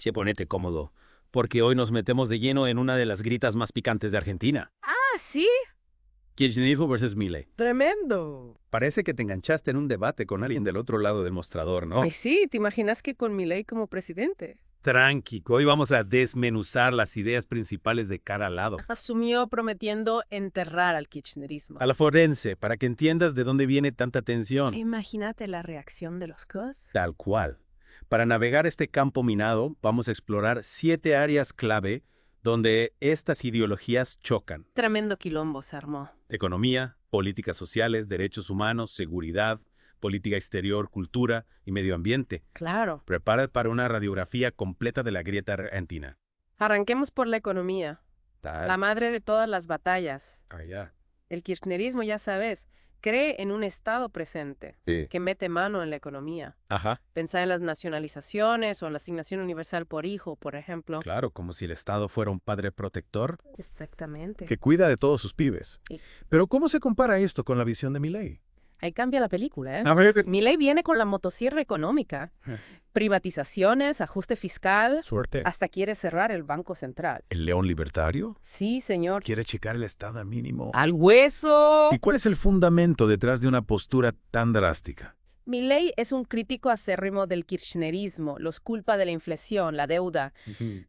Che, ponete cómodo, porque hoy nos metemos de lleno en una de las gritas más picantes de Argentina. Ah, ¿sí? Kirchnerismo versus Milei. Tremendo. Parece que te enganchaste en un debate con alguien del otro lado del mostrador, ¿no? Ay, sí, ¿te imaginas que con Milei como presidente? Tranqui, hoy vamos a desmenuzar las ideas principales de cada lado. Asumió prometiendo enterrar al kirchnerismo. A la forense, para que entiendas de dónde viene tanta tensión. Imagínate la reacción de los cos. Tal cual. Para navegar este campo minado, vamos a explorar 7 áreas clave donde estas ideologías chocan. Tremendo quilombo se armó. Economía, políticas sociales, derechos humanos, seguridad, política exterior, cultura y medio ambiente. Claro. Prepárate para una radiografía completa de la grieta argentina. Arranquemos por la economía. La madre de todas las batallas. Allá. El kirchnerismo, ya sabes, cree en un Estado presente Sí. que mete mano en la economía. Ajá. Pensá en las nacionalizaciones o en la asignación universal por hijo, por ejemplo. Claro, como si el Estado fuera un padre protector. Exactamente. Que cuida de todos sus pibes. Sí. Pero ¿cómo se compara esto con la visión de Milei? Ahí cambia la película, ¿eh? A ver, Milei viene con la motosierra económica. Privatizaciones, ajuste fiscal, suerte. hasta quiere cerrar el Banco Central. ¿El león libertario? Sí, señor. ¿Quiere checar el estado al mínimo? ¡Al hueso! ¿Y cuál es el fundamento detrás de una postura tan drástica? Milei es un crítico acérrimo del kirchnerismo, los culpa de la inflación, la deuda.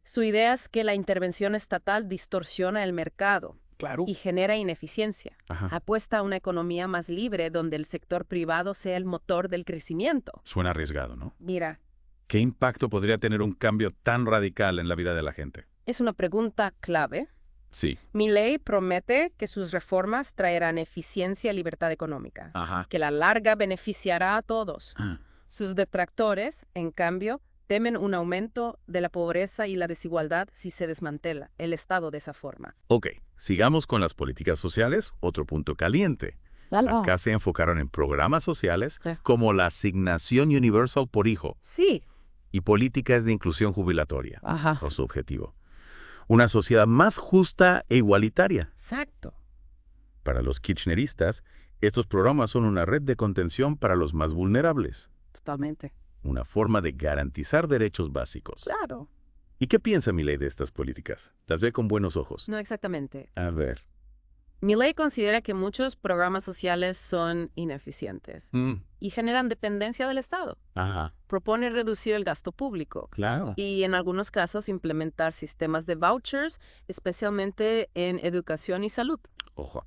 Su idea es que la intervención estatal distorsiona el mercado Claro. y genera ineficiencia. Ajá. Apuesta a una economía más libre donde el sector privado sea el motor del crecimiento. Suena arriesgado, ¿no? Mira, ¿Qué impacto podría tener un cambio tan radical en la vida de la gente? es una pregunta clave. Sí. Milei promete que sus reformas traerán eficiencia y libertad económica, Ajá. que a la larga beneficiará a todos. Ah. Sus detractores, en cambio, temen un aumento de la pobreza y la desigualdad si se desmantela el Estado de esa forma. Ok, sigamos con las políticas sociales, otro punto caliente. Acá se enfocaron en programas sociales Sí. como la asignación universal por hijo Sí. y políticas de inclusión jubilatoria, Ajá. por su objetivo. Una sociedad más justa e igualitaria. Exacto. Para los kirchneristas, estos programas son una red de contención para los más vulnerables, Totalmente. una forma de garantizar derechos básicos. Claro. ¿Y qué piensa Milei de estas políticas? Las ve con buenos ojos. No exactamente. A ver. Milei considera que muchos programas sociales son ineficientes y generan dependencia del Estado. Ajá, Propone reducir el gasto público claro. y en algunos casos implementar sistemas de vouchers, especialmente en educación y salud. Ojo,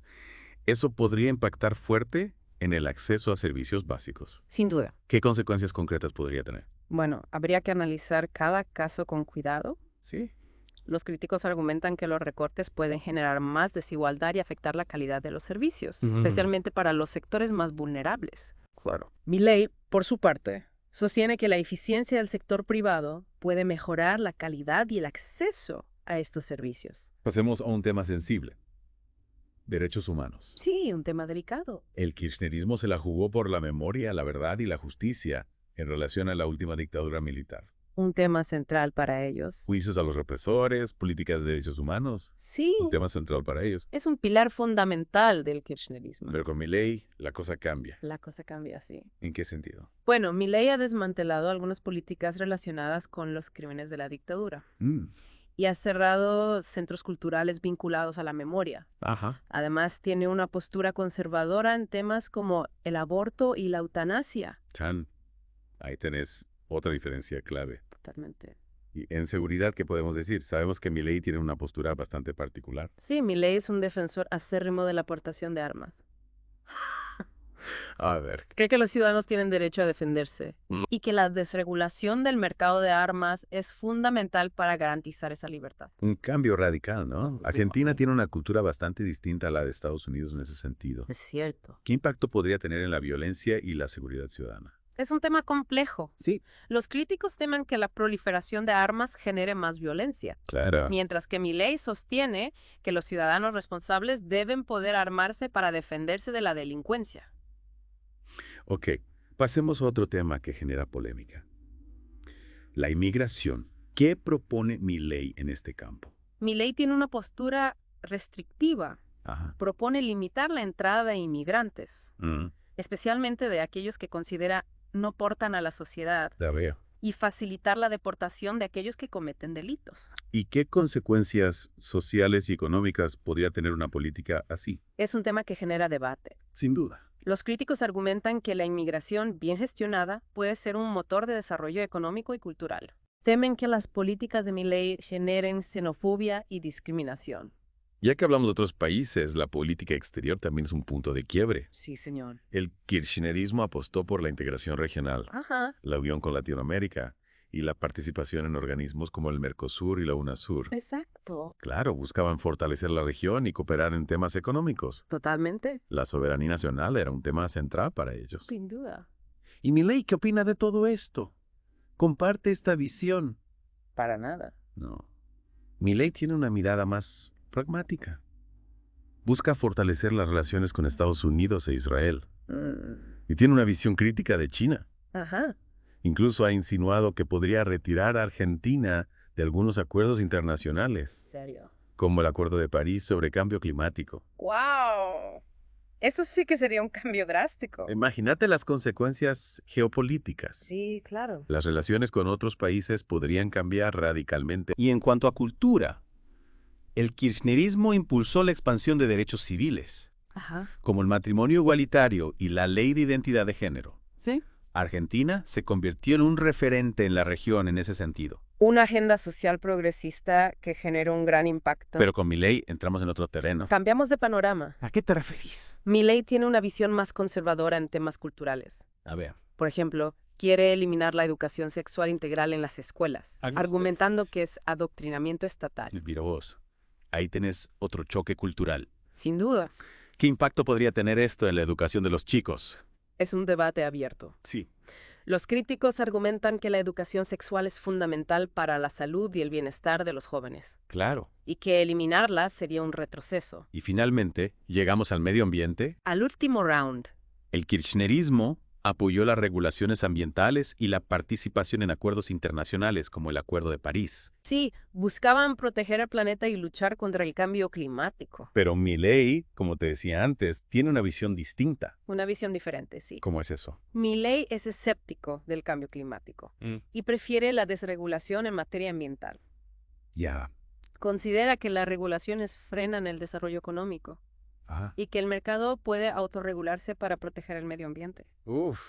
eso podría impactar fuerte en el acceso a servicios básicos. Sin duda. ¿Qué consecuencias concretas podría tener? Bueno, habría que analizar cada caso con cuidado. Sí. Los críticos argumentan que los recortes pueden generar más desigualdad y afectar la calidad de los servicios, especialmente para los sectores más vulnerables. Claro. Milei, por su parte, sostiene que la eficiencia del sector privado puede mejorar la calidad y el acceso a estos servicios. Pasemos a un tema sensible. Derechos humanos. Sí, un tema delicado. El kirchnerismo se la jugó por la memoria, la verdad y la justicia en relación a la última dictadura militar. Un tema central para ellos. Juicios a los represores, políticas de derechos humanos, Sí, un tema central para ellos. es un pilar fundamental del kirchnerismo. Pero con Milei la cosa cambia. La cosa cambia así. ¿En qué sentido? Bueno, Milei ha desmantelado algunas políticas relacionadas con los crímenes de la dictadura y ha cerrado centros culturales vinculados a la memoria. Ajá. Además, tiene una postura conservadora en temas como el aborto y la eutanasia. Chan, ahí tenés otra diferencia clave. Totalmente. Y en seguridad, ¿qué podemos decir? Sabemos que Milei tiene una postura bastante particular. Sí, Milei es un defensor acérrimo de la aportación de armas. A ver. Cree que los ciudadanos tienen derecho a defenderse Mm. y que la desregulación del mercado de armas es fundamental para garantizar esa libertad. Un cambio radical, ¿no? Argentina tiene una cultura bastante distinta a la de Estados Unidos en ese sentido. Es cierto. ¿Qué impacto podría tener en la violencia y la seguridad ciudadana? Es un tema complejo. Sí. Los críticos temen que la proliferación de armas genere más violencia, Claro. mientras que Milei sostiene que los ciudadanos responsables deben poder armarse para defenderse de la delincuencia. Ok, pasemos a otro tema que genera polémica. La inmigración. ¿Qué propone Milei en este campo? Milei tiene una postura restrictiva. Ajá. Propone limitar la entrada de inmigrantes, Mm, especialmente de aquellos que considera no aportan a la sociedad. ya veo. y facilitar la deportación de aquellos que cometen delitos. ¿Y qué consecuencias sociales y económicas podría tener una política así? Es un tema que genera debate. Sin duda. Los críticos argumentan que la inmigración bien gestionada puede ser un motor de desarrollo económico y cultural. Temen que las políticas de Milei generen xenofobia y discriminación. Ya que hablamos de otros países, la política exterior también es un punto de quiebre. Sí, señor. El kirchnerismo apostó por la integración regional, Ajá, la unión con Latinoamérica y la participación en organismos como el Mercosur y la UNASUR. exacto. Claro, buscaban fortalecer la región y cooperar en temas económicos. Totalmente. La soberanía nacional era un tema central para ellos. Sin duda. ¿Y Milei qué opina de todo esto? ¿Comparte esta visión? Para nada. No. Milei tiene una mirada más pragmática. Busca fortalecer las relaciones con Estados Unidos e Israel. Y tiene una visión crítica de China. Ajá. Incluso ha insinuado que podría retirar a Argentina de algunos acuerdos internacionales, ¿Serio? como el Acuerdo de París sobre cambio climático. ¡Wow! Eso sí que sería un cambio drástico. Imagínate las consecuencias geopolíticas. Sí, claro. Las relaciones con otros países podrían cambiar radicalmente. Y en cuanto a cultura, el kirchnerismo impulsó la expansión de derechos civiles, Ajá. como el matrimonio igualitario y la ley de identidad de género. Sí. Argentina se convirtió en un referente en la región en ese sentido. Una agenda social progresista que generó un gran impacto. Pero con Milei entramos en otro terreno. Cambiamos de panorama. ¿A qué te referís? Milei tiene una visión más conservadora en temas culturales. A ver. Por ejemplo, quiere eliminar la educación sexual integral en las escuelas, argumentando que es adoctrinamiento estatal. Mira vos, ahí tenés otro choque cultural. Sin duda, ¿Qué impacto podría tener esto en la educación de los chicos? es un debate abierto. Sí. Los críticos argumentan que la educación sexual es fundamental para la salud y el bienestar de los jóvenes, Claro. y que eliminarla sería un retroceso. Y finalmente, llegamos al medio ambiente. Al último round. El kirchnerismo apoyó las regulaciones ambientales y la participación en acuerdos internacionales como el Acuerdo de París. Sí, buscaban proteger el planeta y luchar contra el cambio climático. Pero Milei, como te decía antes, tiene una visión distinta. Una visión diferente, sí. ¿Cómo es eso? Milei es escéptico del cambio climático y prefiere la desregulación en materia ambiental. Ya. Considera que las regulaciones frenan el desarrollo económico Ajá. y que el mercado puede autorregularse para proteger el medio ambiente. Uf,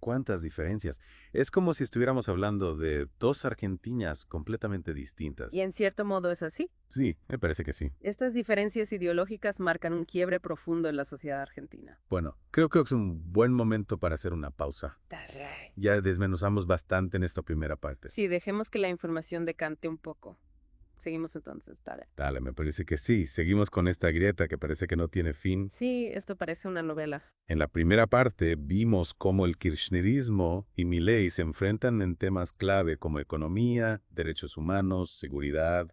cuántas diferencias. Es como si estuviéramos hablando de dos Argentinas completamente distintas. Y en cierto modo es así. Sí, me parece que sí. Estas diferencias ideológicas marcan un quiebre profundo en la sociedad argentina. Bueno, creo que es un buen momento para hacer una pausa. Ya desmenuzamos bastante en esta primera parte. Sí, dejemos que la información decante un poco. Seguimos entonces, dale. Dale, me parece que sí. Seguimos con esta grieta que parece que no tiene fin. Sí, esto parece una novela. En la primera parte vimos cómo el kirchnerismo y Milei se enfrentan en temas clave como economía, derechos humanos, seguridad,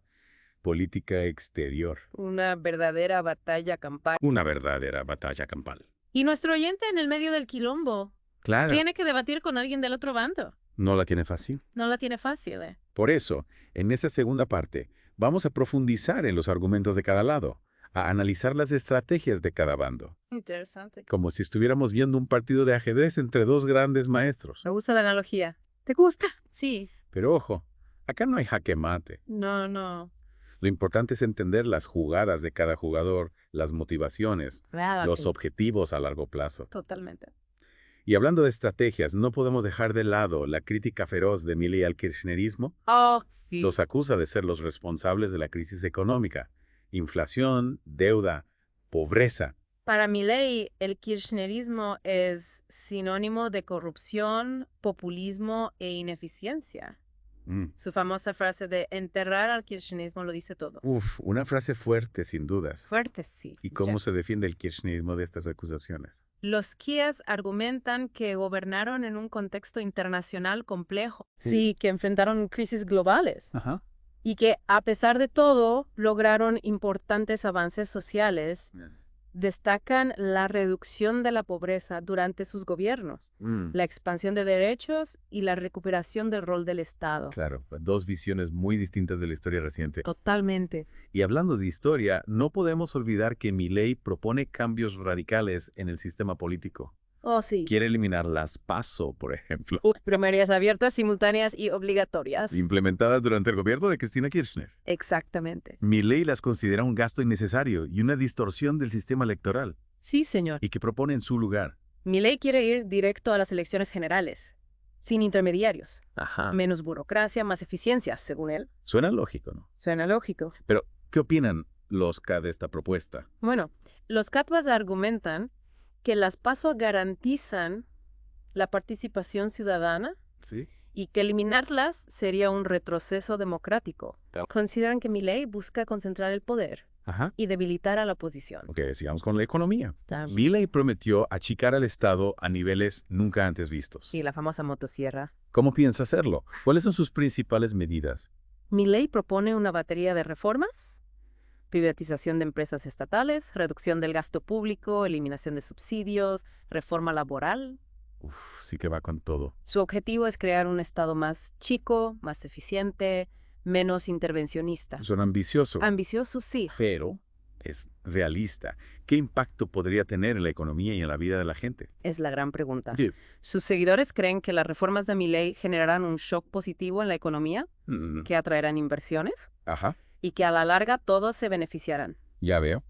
política exterior. Una verdadera batalla campal. Una verdadera batalla campal. Y nuestro oyente en el medio del quilombo Claro. tiene que debatir con alguien del otro bando. No la tiene fácil. No la tiene fácil, ¿eh? Por eso, en esta segunda parte, vamos a profundizar en los argumentos de cada lado, a analizar las estrategias de cada bando, Interesante. como si estuviéramos viendo un partido de ajedrez entre dos grandes maestros. Me gusta la analogía. ¿Te gusta? Sí. Pero ojo, acá no hay jaque mate. No. Lo importante es entender las jugadas de cada jugador, las motivaciones, los objetivos a largo plazo. Totalmente. Y hablando de estrategias, no podemos dejar de lado la crítica feroz de Milei al kirchnerismo. Oh, sí. Los acusa de ser los responsables de la crisis económica, inflación, deuda, pobreza. Para Milei, el kirchnerismo es sinónimo de corrupción, populismo e ineficiencia. Su famosa frase de enterrar al kirchnerismo lo dice todo. Uf, una frase fuerte, sin dudas. Fuerte, sí. ¿Y cómo Ya. se defiende el kirchnerismo de estas acusaciones? Los Kías argumentan que gobernaron en un contexto internacional complejo. Sí. Sí, que enfrentaron crisis globales. Ajá. Y que, a pesar de todo, lograron importantes avances sociales. Destacan la reducción de la pobreza durante sus gobiernos, la expansión de derechos y la recuperación del rol del Estado. Claro, dos visiones muy distintas de la historia reciente. Totalmente. Y hablando de historia, no podemos olvidar que Milei propone cambios radicales en el sistema político. Oh, sí. Quiere eliminar las PASO, por ejemplo, Primarias abiertas, simultáneas y obligatorias. implementadas durante el gobierno de Cristina Kirchner. Exactamente. Milei las considera un gasto innecesario y una distorsión del sistema electoral, Sí, señor. y que propone en su lugar. Milei quiere ir directo a las elecciones generales, sin intermediarios. Ajá. Menos burocracia, más eficiencia, según él. Suena lógico, ¿no? Suena lógico. Pero, ¿qué opinan los K de esta propuesta? Bueno, los Catvas argumentan que las PASO garantizan la participación ciudadana Sí. y que eliminarlas sería un retroceso democrático. Claro. Consideran que Milei busca concentrar el poder Ajá. y debilitar a la oposición. Ok, sigamos con la economía. Milei prometió achicar al Estado a niveles nunca antes vistos. Y la famosa motosierra. ¿Cómo piensa hacerlo? ¿Cuáles son sus principales medidas? Milei propone una batería de reformas: privatización de empresas estatales, reducción del gasto público, eliminación de subsidios, reforma laboral. Uf, sí que va con todo. Su objetivo es crear un Estado más chico, más eficiente, menos intervencionista. Suena ambicioso, Ambicioso, sí. pero es realista. ¿Qué impacto podría tener en la economía y en la vida de la gente? Es la gran pregunta. Sí. Sus seguidores creen que las reformas de Milei generarán un shock positivo en la economía, Mm, que atraerán inversiones Ajá, y que a la larga todos se beneficiarán. ya veo.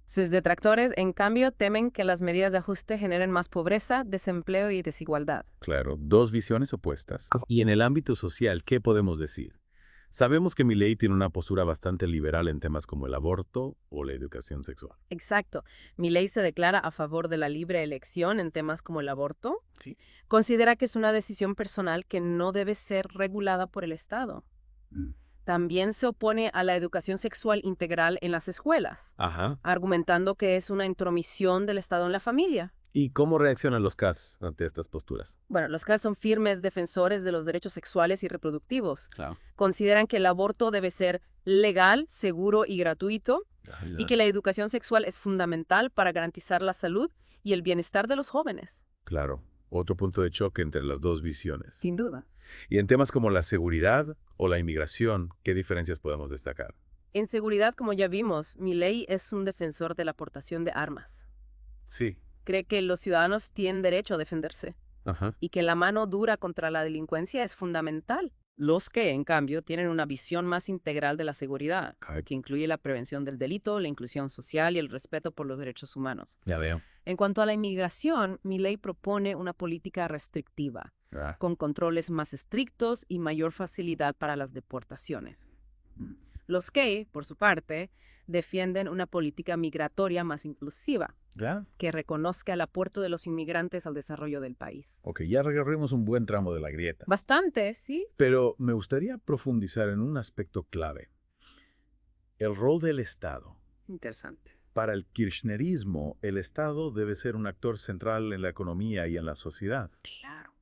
Sus detractores, en cambio, temen que las medidas de ajuste generen más pobreza, desempleo y desigualdad. Claro, dos visiones opuestas. Y en el ámbito social, ¿qué podemos decir? Sabemos que Milei tiene una postura bastante liberal en temas como el aborto o la educación sexual. Exacto. Milei se declara a favor de la libre elección en temas como el aborto. Sí. Considera que es una decisión personal que no debe ser regulada por el Estado. También se opone a la educación sexual integral en las escuelas, Ajá. argumentando que es una intromisión del Estado en la familia. ¿Y cómo reaccionan los CAS ante estas posturas? Bueno, los CAS son firmes defensores de los derechos sexuales y reproductivos. Claro. Consideran que el aborto debe ser legal, seguro y gratuito, y que la educación sexual es fundamental para garantizar la salud y el bienestar de los jóvenes. Claro, otro punto de choque entre las dos visiones. Sin duda. Y en temas como la seguridad o la inmigración, ¿qué diferencias podemos destacar? En seguridad, como ya vimos, Milei es un defensor de la aportación de armas. Sí. Cree que los ciudadanos tienen derecho a defenderse Ajá. y que la mano dura contra la delincuencia es fundamental. Los que, en cambio, tienen una visión más integral de la seguridad, Ay, que incluye la prevención del delito, la inclusión social y el respeto por los derechos humanos. ya veo. En cuanto a la inmigración, Milei propone una política restrictiva, Ah, con controles más estrictos y mayor facilidad para las deportaciones. Los que, por su parte, defienden una política migratoria más inclusiva, ¿ya? que reconozca el aporte de los inmigrantes al desarrollo del país. Ok, ya recorrimos un buen tramo de la grieta. Bastante, ¿sí? Pero me gustaría profundizar en un aspecto clave. El rol del Estado. Interesante. Para el kirchnerismo, el Estado debe ser un actor central en la economía y en la sociedad. Claro.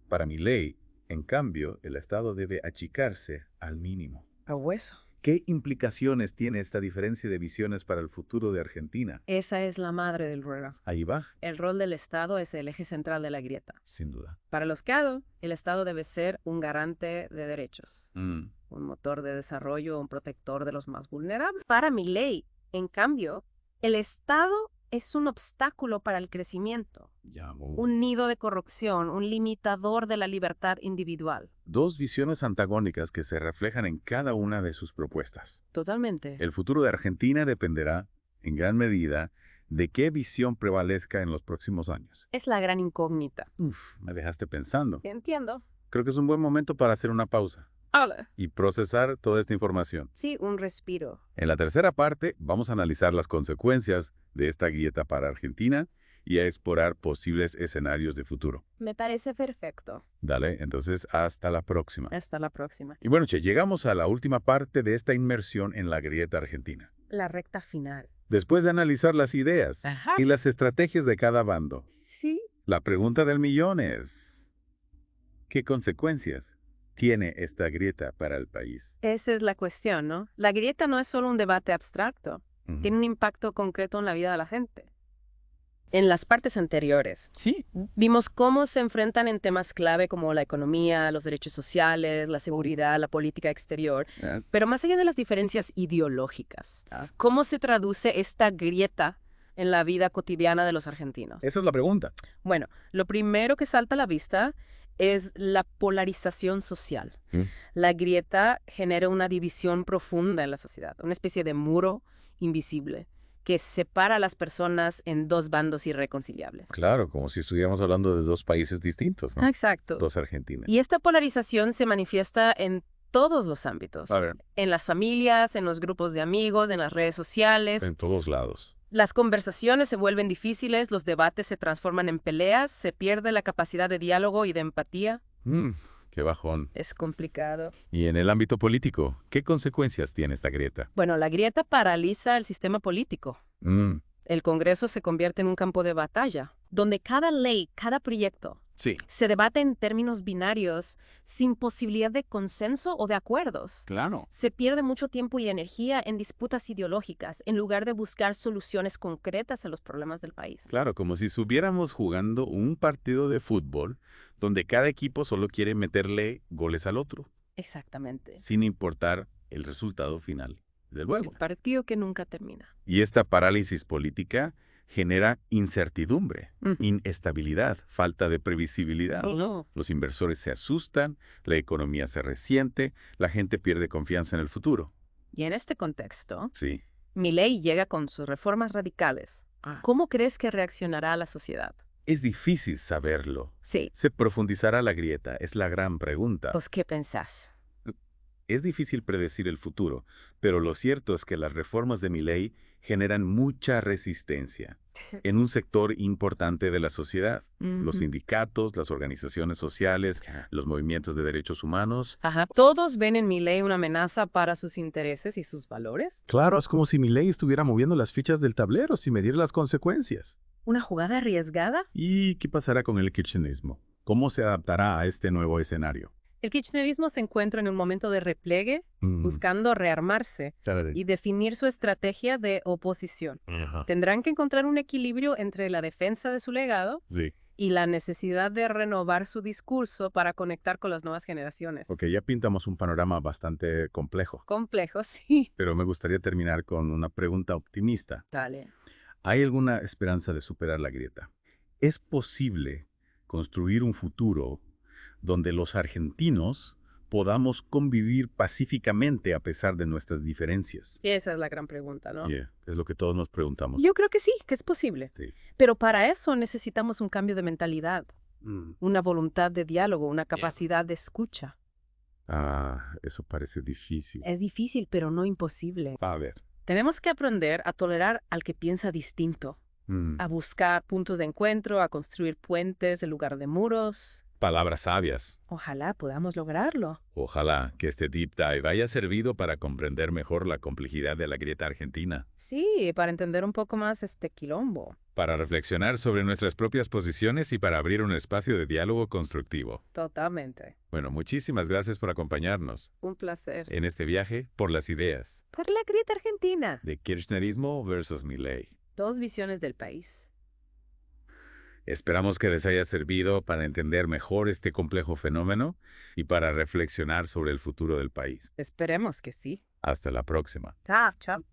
Para Milei, en cambio, el Estado debe achicarse al mínimo. A hueso. ¿Qué implicaciones tiene esta diferencia de visiones para el futuro de Argentina? Esa es la madre del ruego. Ahí va, El rol del Estado es el eje central de la grieta. sin duda. Para los CADO, el Estado debe ser un garante de derechos, un motor de desarrollo, un protector de los más vulnerables. Para Milei, en cambio, el Estado es un obstáculo para el crecimiento, un nido de corrupción, un limitador de la libertad individual. Dos visiones antagónicas que se reflejan en cada una de sus propuestas. Totalmente. El futuro de Argentina dependerá, en gran medida, de qué visión prevalezca en los próximos años. Es la gran incógnita. Me dejaste pensando. Entiendo. Creo que es un buen momento para hacer una pausa Hola. y procesar toda esta información. Sí, un respiro. En la tercera parte, vamos a analizar las consecuencias de esta grieta para Argentina y a explorar posibles escenarios de futuro. Me parece perfecto. Dale, entonces hasta la próxima. Hasta la próxima. Y bueno, che, llegamos a la última parte de esta inmersión en la grieta argentina. La recta final. Después de analizar las ideas Ajá. y las estrategias de cada bando, Sí. la pregunta del millón es, ¿qué consecuencias tiene esta grieta para el país? Esa es la cuestión, ¿no? La grieta no es solo un debate abstracto. Ujú. Tiene un impacto concreto en la vida de la gente. En las partes anteriores, Sí. vimos cómo se enfrentan en temas clave como la economía, los derechos sociales, la seguridad, la política exterior, pero más allá de las diferencias ideológicas, Ah. ¿cómo se traduce esta grieta en la vida cotidiana de los argentinos? Esa es la pregunta. Bueno, lo primero que salta a la vista es la polarización social. La grieta genera una división profunda en la sociedad, una especie de muro invisible que separa a las personas en dos bandos irreconciliables. Claro, como si estuviéramos hablando de dos países distintos, ¿no? Exacto. Dos Argentinas. Y esta polarización se manifiesta en todos los ámbitos. A ver, En las familias, en los grupos de amigos, en las redes sociales. en todos lados. Las conversaciones se vuelven difíciles, los debates se transforman en peleas, se pierde la capacidad de diálogo y de empatía. Qué bajón. Es complicado. Y en el ámbito político, ¿qué consecuencias tiene esta grieta? Bueno, la grieta paraliza el sistema político. El Congreso se convierte en un campo de batalla, donde cada ley, cada proyecto, Sí. se debate en términos binarios, sin posibilidad de consenso o de acuerdos. Claro. Se pierde mucho tiempo y energía en disputas ideológicas, en lugar de buscar soluciones concretas a los problemas del país. Claro, como si estuviéramos jugando un partido de fútbol donde cada equipo solo quiere meterle goles al otro, Exactamente. sin importar el resultado final del El juego. partido que nunca termina. Y esta parálisis política genera incertidumbre, inestabilidad, falta de previsibilidad. No. Los inversores se asustan, la economía se resiente, la gente pierde confianza en el futuro. Y en este contexto, Sí. Milei llega con sus reformas radicales. ¿Cómo crees que reaccionará la sociedad? Es difícil saberlo. Sí. ¿Se profundizará la grieta? Es la gran pregunta. Pues, ¿qué pensás? Es difícil predecir el futuro, pero lo cierto es que las reformas de Milei generan mucha resistencia en un sector importante de la sociedad. Los sindicatos, las organizaciones sociales, los movimientos de derechos humanos. Ajá. ¿Todos ven en Milei una amenaza para sus intereses y sus valores? Claro, es como si Milei estuviera moviendo las fichas del tablero sin medir las consecuencias. ¿Una jugada arriesgada? ¿Y qué pasará con el kirchnerismo? ¿Cómo se adaptará a este nuevo escenario? El kirchnerismo se encuentra en un momento de repliegue, buscando rearmarse y definir su estrategia de oposición. Tendrán que encontrar un equilibrio entre la defensa de su legado Sí. y la necesidad de renovar su discurso para conectar con las nuevas generaciones. Ok, ya pintamos un panorama bastante complejo, Complejo, sí. pero me gustaría terminar con una pregunta optimista. Dale. ¿Hay alguna esperanza de superar la grieta? ¿Es posible construir un futuro donde los argentinos podamos convivir pacíficamente a pesar de nuestras diferencias? Esa es la gran pregunta, ¿no? Es lo que todos nos preguntamos. Yo creo que sí, que es posible. Sí. Pero para eso necesitamos un cambio de mentalidad, una voluntad de diálogo, una capacidad de escucha. Eso parece difícil. Es difícil, pero no imposible. A ver. Tenemos que aprender a tolerar al que piensa distinto, a buscar puntos de encuentro, a construir puentes en lugar de muros. Palabras sabias. Ojalá podamos lograrlo. Ojalá que este deep dive haya servido para comprender mejor la complejidad de la grieta argentina, Sí, para entender un poco más este quilombo. para reflexionar sobre nuestras propias posiciones y para abrir un espacio de diálogo constructivo. Totalmente. Bueno, muchísimas gracias por acompañarnos Un placer. en este viaje por las ideas Por la grieta argentina. de Kirchnerismo versus Milei. Dos visiones del país. Esperamos que les haya servido para entender mejor este complejo fenómeno y para reflexionar sobre el futuro del país. Esperemos que sí. Hasta la próxima. Chao, chao.